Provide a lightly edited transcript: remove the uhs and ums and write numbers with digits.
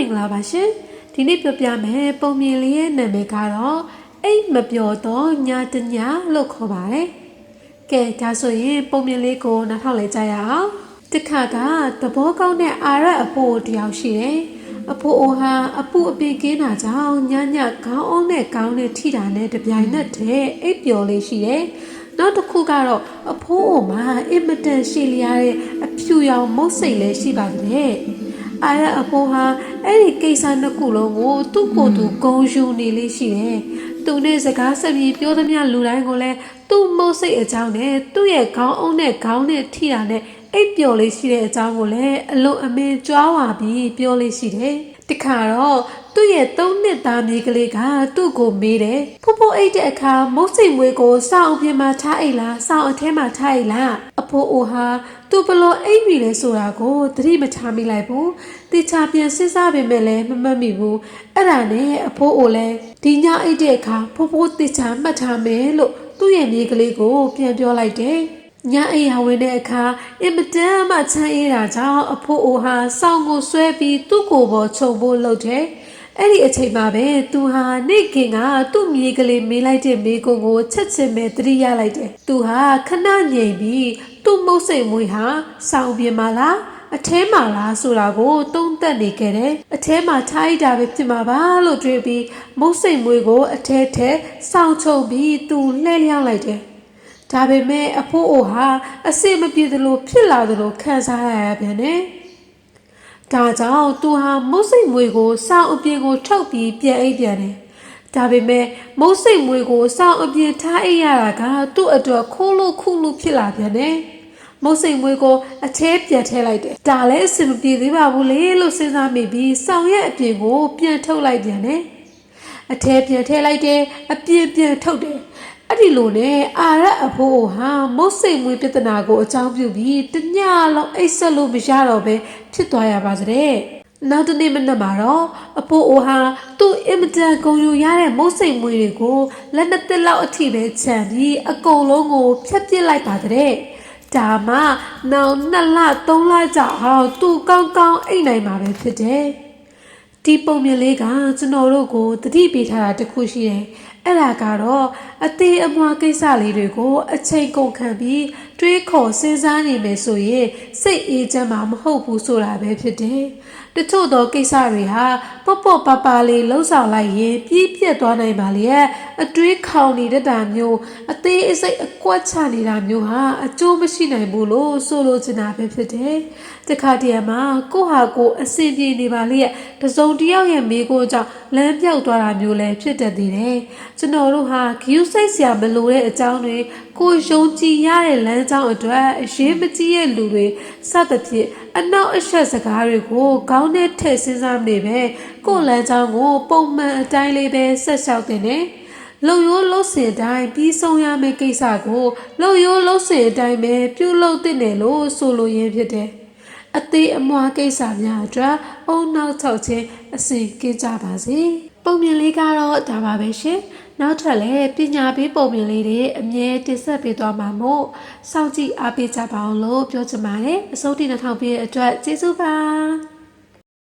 င်္ဂလာပါရှင်ဒီနေ့ပြောပြမယ်ပုံမြင်လေးရဲ့နာမည်ကတော့အိမ်မပျော်တော့ညာတညာလို့ခေါ်ပါတယ်ကဲဒါဆိုရင်ပုံမြင်လေးကိုနားထောင်လိုက်ကြရအောင်တခါကသဘောကောင်းတဲ့အာရအဖိုးတယောက်ရှိတယ်အဖိုးအိုဟာအပူအပင်ကင်းတာကြောင့်ညညခေါင်းအောင်နဲ့ခေါင်းနဲ့ထိတာနဲ့တပြိုင်နက်တည်းအိပ်ပျော်လေးရှိတယ်နောက်တစ်ခုကတော့အဖိုးအိုမှာအင်မတန်ရှိလျားတဲ့အဖြူရောင်မုတ်စိတ်လည်းရှိပါတယ်အာရအဖိုးဟာအဲ့ဒီကိစ္စနှစ်ခုလုံးကိုသူ့ကိုယ်သူဂုံယူနေလေးရှိတယ်သူနဲ့စကားဆက်ပြီးပြောသမျှလူတိုင်းကိုလည်းသူ့မုတ်စိတ်အကြောင်းနဲ့သူ့ရဲ့ခေါင်းအောင်နဲ့ခေါင်းနဲ့ထိတာနဲ့အိပ်ပျော်လေးရှိတဲ့အကြောင်းကိုလည်းအလွန်အမင်းကြွားဝါပြီးပြောလေးရှိတယ်တခါတော့သူ့ရဲ့3နှစ်သားမြေးကလေးကသူ့ကိုမေးတယ်ဖိုးဖိုးအိတ်တဲ့အခါမုတ်စိတ်မွေးကိုစောင်းအပြင်မှာထားအိတ်လားစောင်းအထဲမှာထားအိတ်လားအဖိုးအိုဟာသူဘလို့အိတ်ပြီလဲဆိုတာကိုသတိမထားမိလိုက်ဘူးတေချာပြန်စဉ်းစားပေမဲ့လည်းမမှတ်မိဘူးအဲ့ဒါနဲ့အဖိုးအိုလည်းဒီညအိတ်တဲ့အခါဖိုးဖိုးတေချာမှတ်ထားမယ်လို့သူ့ရဲ့မြေးကလေးကိုပြန်ပြောလိုက်တယ်ညအိယာဝင်တဲ့အခါအင်မတန်မှချမ်းအေးတာကြောင့်အဖိုးအိုဟာစောင်းကိုဆွဲပြီးသူ့ကိုယ်ပေါ်ခြုံဖို့လုပ်တယ်။အဲ့ဒီအချိန်မှာပဲသူဟာနေခင်ကသူ့မြေကလေးမေးလိုက်တဲ့မိကုံကိုချက်ချင်းပဲသတိရလိုက်တယ်။သူဟာခဏငြိမ်ပြီးသူ့မုတ်စိတ်မွေးဟာစောင်းပြင်းမလားအထဲမှာလားဆိုတာကိုသုံးသပ်နေခဲ့တယ်။အထဲမှာထားလိုက်တာပဲဖြစ်မှာပါလို့တွေးပြီးမုတ်စိတ်မွေးကိုအထဲထဲစောင်းချုံပြီးသူလှည့်လျောင်းလိုက်တယ်။ဒါပေမဲ့အဖိုးအိုဟာအစစ်မပြေသလိုဖြစ်လာသလိုခံစားရပြန်တယ်။ဒါကြောင့်သူဟာမုတ်စိတ်မွေကိုစောင်းအပြင်ကိုထုတ်ပြီးပြန်အိပ်ပြန်တယ်။ဒါပေမဲ့မုတ်စိတ်မွေကိုစောင်းအပြင်ထားအိပ်ရတာကသူ့အတွက်ခိုးလို့ခုလို့ဖြစ်လာပြန်တယ်။မုတ်စိတ်မွေကိုအထဲပြန်ထည့်လိုက်တယ်။ဒါလည်းအစစ်မပြေသေးပါဘူးလေလို့စဉ်းစားမိပြီးစောင်းရဲ့အပြင်ကိုပြန်ထုတ်လိုက်ပြန်တယ်။အထဲပြန်ထည့်လိုက်တယ်အပြင်ပြန်ထုတ်တယ်အဲ့ဒီလိုနဲ့အာရအဖိုးဟာမုတ်စိတ်မွေးပြဿနာကိုအကြောင်းပြုပြီးတညလုံးအိတ်ဆက်လို့မရတော့ပဲဖြစ်သွားရပါတဲ့နောက်တနေ့မနက်မှာတော့အဖိုးဟာသူ့အင်မတန်ကုန်ယူရတဲ့မုတ်စိတ်မွေးတွေကိုလက်နှစ်သက်လောက်အထိပဲခြံပြီးအကုန်လုံးကိုဖျက်ပစ်လိုက်ပါတဲ့ဒါမှနောက်2လ3လကြာအောင်သူကောင်းကောင်းအိတ်နိုင်မှာပဲဖြစ်တယ်ဒီပုံမြင်လေးကကျွန်တော်တို့ကိုတတိပေးထားတာတခုရှိတယ်အဲ့ဒါကတော့အသေးအမွှားကိစ္စလေးတွေကိုအချိန်ကုန်ခံပြီးတွေးခေါ်စဉ်းစားနေမယ်ဆိုရင်စိတ်အေးချမ်းမှာမဟုတ်ဘူးဆိုတာပဲဖြစ်တယ်။တချို့သောကိစ္စတွေဟာပေါ့ပေါ့ပါပါလေးလှုပ်ဆောင်လိုက်ရင်ပြည့်ပြတ်သွားနိုင်ပါလေ။အတွေးခေါင်နေတဲ့တာမျိုးအသေးအစိတ်အကွက်ချနေတာမျိုးဟာအကျိုးမရှိနိုင်ဘူးလို့ဆိုလိုချင်တာပဲဖြစ်တယ်။တခါတည်းမှာကိုဟာကိုအစင်ပြေနေပါလေ။တစုံတစ်ယောက်ရဲ့မိကိုကြောင့်လမ်းပြောက်သွားတာမျိုးလည်းဖြစ်တတ်သေးတယ်။ကျွန်တော်တို့ဟာဂယူးစိတ်စရာမလိုတဲ့အကြောင်းတွေကိုယုံကြည်ရတဲ့လမ်းကြောင်းအတွက်အရေးမကြီးတဲ့လူတွေစသဖြင့်အနောက်အရှက်စကားတွေကိုခေါင်းထဲထည့်စဉ်းစားနေပဲကိုလမ်းကြောင်းကိုပုံမှန်အတိုင်းလေးပဲဆက်လျှောက်တင်တယ်လုံရိုးလို့စင်တိုင်းပြီးဆုံးရမယ့်ကိစ္စကိုလုံရိုးလို့စင်တိုင်းပဲပြုလုပ်သင့်တယ်လို့ဆိုလိုရင်းဖြစ်တယ်အသေးအမွှားကိစ္စများအတွက်အုံနောက်ထောက်ခြင်းအစဉ်ကင်းကြပါစေပုံမြင်လေးကတော့ဒါပါပဲရှင်နောက်ထပ်လည်းပညာပေးပုံမြင်လေးတွေအမြဲတင်ဆက်ပေးသွားမှာမို့စောင့်ကြည့်အားပေးကြပါအောင်လို့ပြောချင်ပါတယ်အစိုးရ2000ပြည့်အတွက်ကျေးဇူးပါ